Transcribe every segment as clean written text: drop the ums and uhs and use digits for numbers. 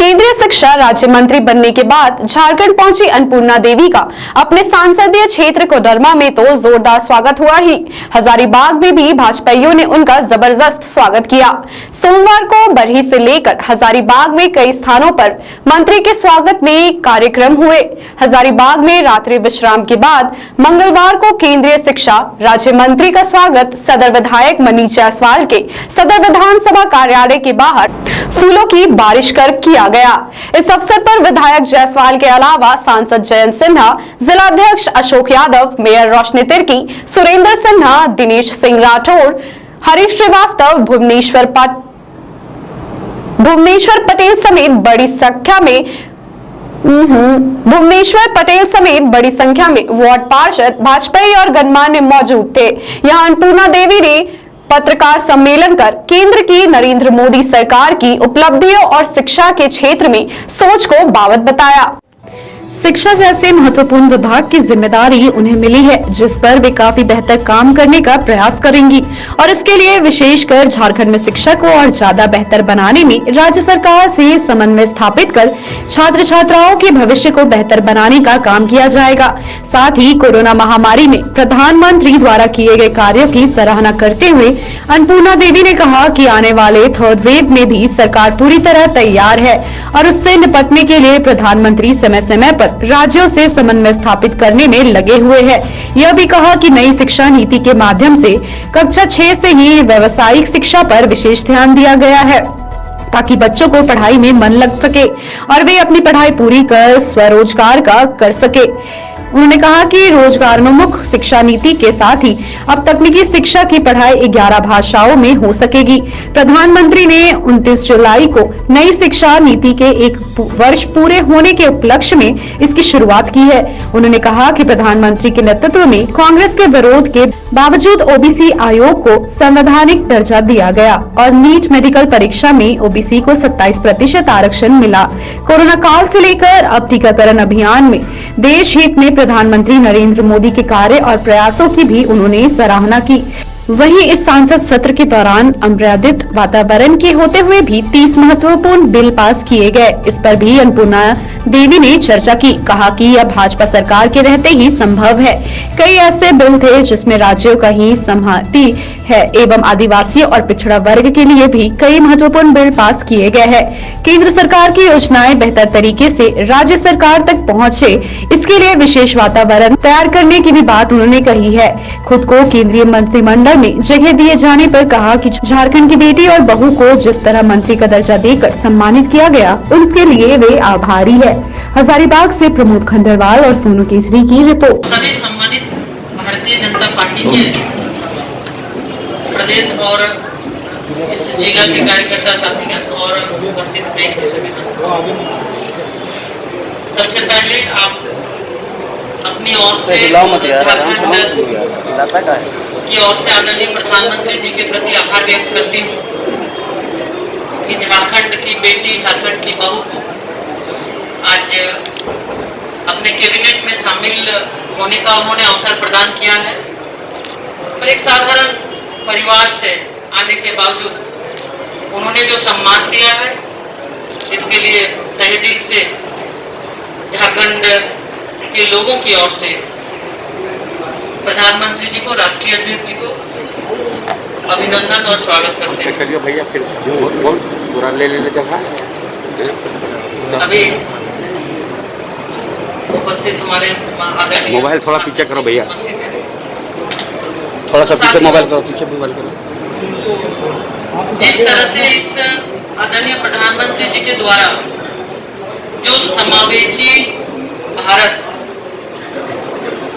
केंद्रीय शिक्षा राज्य मंत्री बनने के बाद झारखंड पहुंची अन्नपूर्णा देवी का अपने संसदीय क्षेत्र कोडरमा में तो जोरदार स्वागत हुआ ही, हजारीबाग में भी भाजपाइयों ने उनका जबरदस्त स्वागत किया। सोमवार को बरही से लेकर हजारीबाग में कई स्थानों पर मंत्री के स्वागत में कार्यक्रम हुए। हजारीबाग में रात्रि विश्राम के बाद मंगलवार को केंद्रीय शिक्षा राज्य मंत्री का स्वागत सदर विधायक मनीष जायसवाल के सदर विधानसभा कार्यालय के बाहर फूलों की बारिश कर किया गया। इस अवसर पर विधायक जायसवाल के अलावा सांसद जयंत सिन्हा, जिलाध्यक्ष अशोक यादव, मेयर रोशनी तिर्की, सुरेंद्र सिन्हा, दिनेश सिंह राठौर, हरीश श्रीवास्तव, भुवनेश्वर पटेल समेत बड़ी संख्या में वार्ड पार्षद, भाजपाई और गणमान्य मौजूद थे। यहां अन्नपूर्णा देवी ने पत्रकार सम्मेलन कर केंद्र की नरेंद्र मोदी सरकार की उपलब्धियों और शिक्षा के क्षेत्र में सोच को बावत बताया। शिक्षा जैसे महत्वपूर्ण विभाग की जिम्मेदारी उन्हें मिली है, जिस पर वे काफी बेहतर काम करने का प्रयास करेंगी और इसके लिए विशेषकर झारखंड में शिक्षा को और ज्यादा बेहतर बनाने में राज्य सरकार से समन्वय स्थापित कर छात्र छात्राओं के भविष्य को बेहतर बनाने का काम किया जाएगा। साथ ही कोरोना महामारी में प्रधानमंत्री द्वारा किए गए कार्यों की सराहना करते हुए अन्नपूर्णा देवी ने कहा कि आने वाले थर्ड वेव में भी सरकार पूरी तरह तैयार है और उससे निपटने के लिए प्रधानमंत्री समय समय पर राज्यों से समन्वय स्थापित करने में लगे हुए हैं। यह भी कहा कि नई शिक्षा नीति के माध्यम से कक्षा 6 से ही व्यावसायिक शिक्षा पर विशेष ध्यान दिया गया है ताकि बच्चों को पढ़ाई में मन लग सके और वे अपनी पढ़ाई पूरी कर स्वरोजगार का कर सके। उन्होंने कहा कि रोजगारोन्मुख शिक्षा नीति के साथ ही अब तकनीकी शिक्षा की पढ़ाई 11 भाषाओं में हो सकेगी। प्रधानमंत्री ने 29 जुलाई को नई शिक्षा नीति के 1 वर्ष पूरे होने के उपलक्ष्य में इसकी शुरुआत की है। उन्होंने कहा कि प्रधानमंत्री के नेतृत्व में कांग्रेस के विरोध के बावजूद ओबीसी आयोग को संवैधानिक दर्जा दिया गया और नीट मेडिकल परीक्षा में ओबीसी को 27% आरक्षण मिला। कोरोना काल से लेकर अब टीकाकरण अभियान में देश हित में प्रधानमंत्री नरेंद्र मोदी के कार्य और प्रयासों की भी उन्होंने सराहना की। वहीं इस सांसद सत्र के दौरान अमर्यादित वातावरण के होते हुए भी 30 महत्वपूर्ण बिल पास किए गए। इस पर भी अन्नपूर्णा देवी ने चर्चा की। कहा कि यह भाजपा सरकार के रहते ही संभव है। कई ऐसे बिल थे जिसमें राज्यों का ही सहमति है एवं आदिवासियों और पिछड़ा वर्ग के लिए भी कई महत्वपूर्ण बिल पास किए गए हैं। केंद्र सरकार की योजनाएं बेहतर तरीके से राज्य सरकार तक पहुँचे, इसके लिए विशेष वातावरण तैयार करने की भी बात उन्होंने कही है। खुद को केंद्रीय मंत्रिमंडल में जगह दिए जाने पर कहा कि झारखंड की बेटी और बहू को जिस तरह मंत्री का दर्जा देकर सम्मानित किया गया, उसके लिए वे आभारी है। हजारीबाग से प्रमोद खंडरवाल और सोनू केसरी की रिपोर्ट। सभी सम्मानित भारतीय जनता पार्टी के प्रदेश और इस जगह के कार्यकर्ता साथीगण और उपस्थित प्रेस के सभी बंधु, सबसे पहले आप अपनी ओर से झारखंड की ओर से आदरणीय प्रधानमंत्री जी के प्रति आभार व्यक्त करती हूँ कि झारखंड की बेटी, झारखंड की बहू को आज अपने कैबिनेट में शामिल होने का उन्होंने अवसर प्रदान किया है और एक साधारण परिवार से आने के बावजूद उन्होंने जो सम्मान दिया है, इसके लिए तहे दिल से झारखंड के लोगों की ओर से प्रधानमंत्री जी को, राष्ट्रीय अध्यक्ष जी को अभिनंदन और स्वागत करते हैं। भैया फिर पूरा ले जगह अभी उपस्थित हमारे मोबाइल थोड़ा पीछे करो भैया, उपस्थित है, थोड़ा सा पीछे मोबाइल करो, पीछे मोबाइल करो। जिस तरह से इस आदरणीय प्रधानमंत्री जी के द्वारा जो समावेशी भारत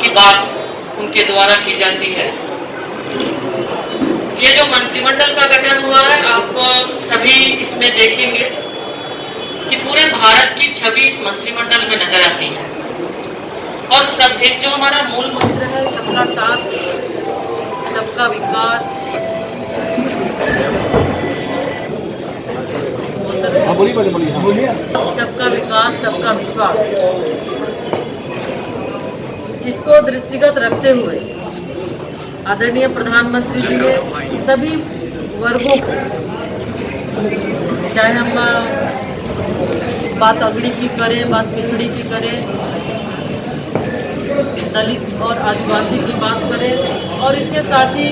की बात उनके द्वारा की जाती है, ये जो मंत्रिमंडल का गठन हुआ है, आप सभी इसमें देखेंगे कि पूरे भारत की छवि इस मंत्रिमंडल में नजर आती है और सब एक जो हमारा मूल मंत्र है, सबका साथ, सबका विकास, सबका विकास, सबका विश्वास, इसको दृष्टिगत रखते हुए आदरणीय प्रधानमंत्री जी ने सभी वर्गों को, चाहे हम बात अगड़ी की करें, बात पिछड़ी की करें, दलित और आदिवासी की बात करें, और इसके साथ ही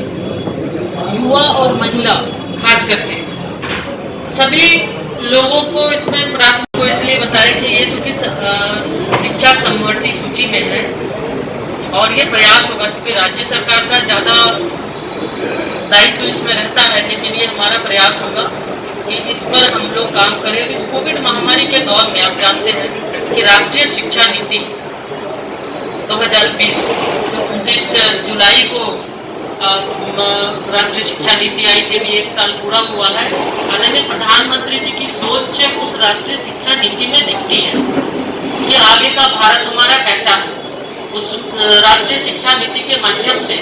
युवा और महिला खास करके सभी लोगों को इसमें प्राथमिक को इसलिए बताएं कि ये चूँकि शिक्षा समवर्ती सूची में है और ये प्रयास होगा, चूँकि राज्य सरकार का ज़्यादा दायित्व इसमें रहता है, लेकिन ये हमारा प्रयास होगा कि इस पर हम लोग काम करें। इस कोविड महामारी के दौर में आप जानते हैं कि राष्ट्रीय शिक्षा नीति 2020 जो 29 जुलाई को राष्ट्रीय शिक्षा नीति आई थी, अभी 1 साल पूरा हुआ है। आदरणीय प्रधानमंत्री जी की सोच उस राष्ट्रीय शिक्षा नीति में दिखती है कि आगे का भारत हमारा कैसा है। उस राष्ट्रीय शिक्षा नीति के माध्यम से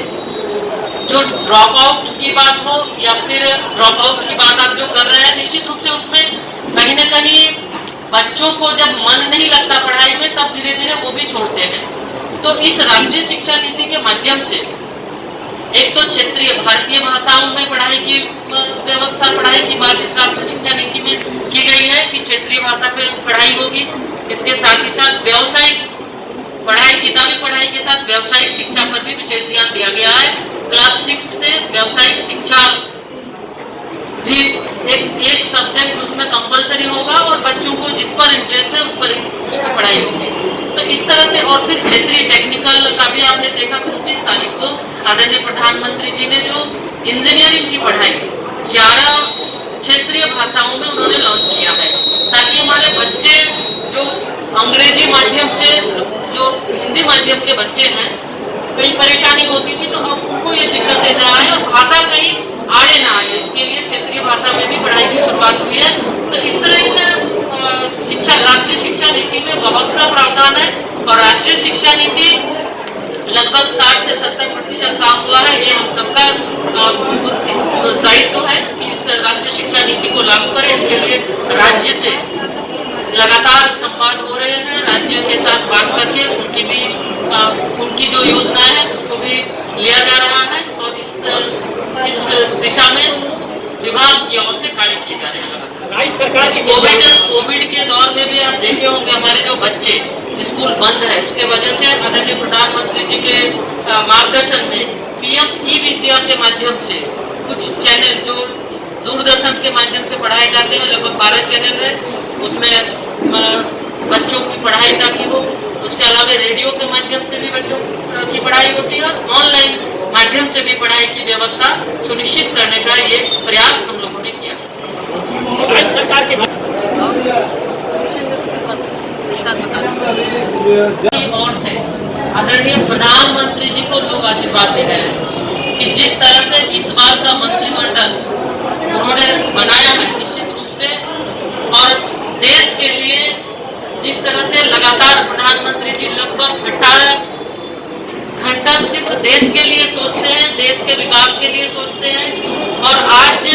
जो ड्रॉप आउट की बात हो या फिर ड्रॉप आउट की बात आप जो कर रहे हैं, निश्चित रूप से उसमें कहीं न कहीं बच्चों को जब मन नहीं लगता पढ़ाई में तब धीरे धीरे वो भी छोड़ते हैं। तो इस राष्ट्रीय शिक्षा नीति के माध्यम से एक तो क्षेत्रीय भारतीय भाषाओं में पढ़ाई की व्यवस्था, पढ़ाई की बात इस राष्ट्रीय शिक्षा नीति में की गई है कि क्षेत्रीय भाषा पे पढ़ाई होगी। इसके साथ ही साथ व्यावसायिक पढ़ाई, किताबी पढ़ाई के साथ व्यावसायिक शिक्षा पर भी विशेष ध्यान दिया गया है। क्लास 6 से व्यावसायिक शिक्षा भी एक सब्जेक्ट उसमें कंपलसरी होगा और बच्चों को जिस पर इंटरेस्ट है उस पर पढ़ाई होगी। तो इस तरह से, और फिर क्षेत्रीय टेक्निकल का भी आपने देखा कि 29 तारीख को आदरणीय प्रधानमंत्री जी ने जो इंजीनियरिंग की पढ़ाई 11 क्षेत्रीय भाषाओं में उन्होंने लॉन्च किया है, ताकि हमारे बच्चे जो अंग्रेजी माध्यम से, जो हिंदी माध्यम के बच्चे हैं, कहीं परेशानी होती थी, तो अब उनको ये दिक्कतें न आए और भाषा कहीं आड़े ना आए, इसके लिए क्षेत्रीय भाषा में भी पढ़ाई की शुरुआत हुई है। तो इस तरह से शिक्षा, राष्ट्रीय शिक्षा नीति में बहुत सा प्रावधान है और राष्ट्रीय शिक्षा नीति लगभग 60 से 70% काम हुआ है। ये हम सबका दायित्व है कि इस राष्ट्रीय शिक्षा नीति को लागू करें। इसके लिए राज्य से लगातार संवाद हो रहे हैं, राज्य के साथ बात करके उनकी जो योजनाएं हैं उसको भी लिया जा रहा है और इस दिशा में विभाग की ओर से कार्य किए जा रहे हैं लगातार। कोविड के दौर में भी आप देखे होंगे हमारे जो बच्चे, स्कूल बंद है, उसके वजह से आदरणीय प्रधानमंत्री जी के मार्गदर्शन में PM ई-विद्या के माध्यम से कुछ चैनल जो दूरदर्शन के माध्यम से पढ़ाए जाते हैं, लगभग 12 चैनल है, उसमें बच्चों की पढ़ाई ताकि हो। उसके अलावा रेडियो के माध्यम से भी बच्चों की पढ़ाई होती है और ऑनलाइन माध्यम से भी पढ़ाई की व्यवस्था सुनिश्चित करने का ये प्रयास हम लोगों ने किया। सरकार की ओर से आदरणीय प्रधानमंत्री जी को लोग आशीर्वाद दे रहे हैं कि जिस तरह से इस बार का मंत्रिमंडल उन्होंने बनाया है, निश्चित रूप से, और देश के लिए जिस तरह से लगातार प्रधानमंत्री जी लगभग 18 घंटा सिर्फ देश के लिए सोचते हैं, देश के विकास के लिए सोचते हैं। और आज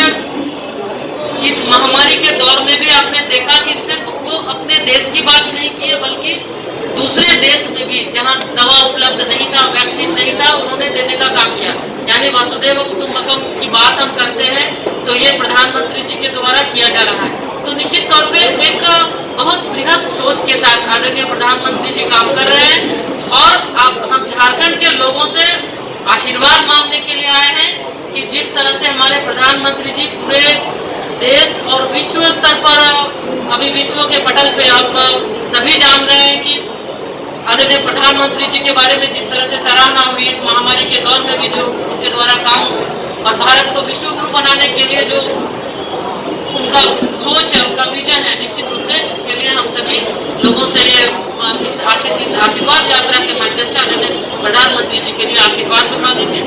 इस महामारी के दौर में भी आपने देखा कि सिर्फ वो अपने देश की बात नहीं की है, बल्कि दूसरे देश में भी जहां दवा उपलब्ध नहीं था, वैक्सीन नहीं था, उन्होंने देने का काम किया। यानी वसुधैव कुटुंबकम की बात हम करते हैं तो ये प्रधानमंत्री जी के द्वारा किया जा रहा है। तो निश्चित तौर पे एक बहुत बृहद सोच के साथ आदरणीय प्रधानमंत्री जी काम कर रहे हैं और हम झारखंड के लोगों से आशीर्वाद मांगने के लिए आए हैं कि जिस तरह से हमारे प्रधानमंत्री जी पूरे देश और विश्व स्तर पर, अभी विश्व के पटल पे आप सभी जान रहे हैं कि आदरणीय प्रधानमंत्री जी के बारे में जिस तरह से सराहना हुई इस महामारी के दौर में भी, जो उनके द्वारा काम हुआ और भारत को विश्व गुरु बनाने के लिए जो उनका सोच है, उनका विजन है, निश्चित रूप से इसके लिए हम सभी लोगों से इस आशीर्वाद यात्रा के माध्यम से आदरणीय प्रधानमंत्री जी के लिए आशीर्वाद भी मांगेंगे।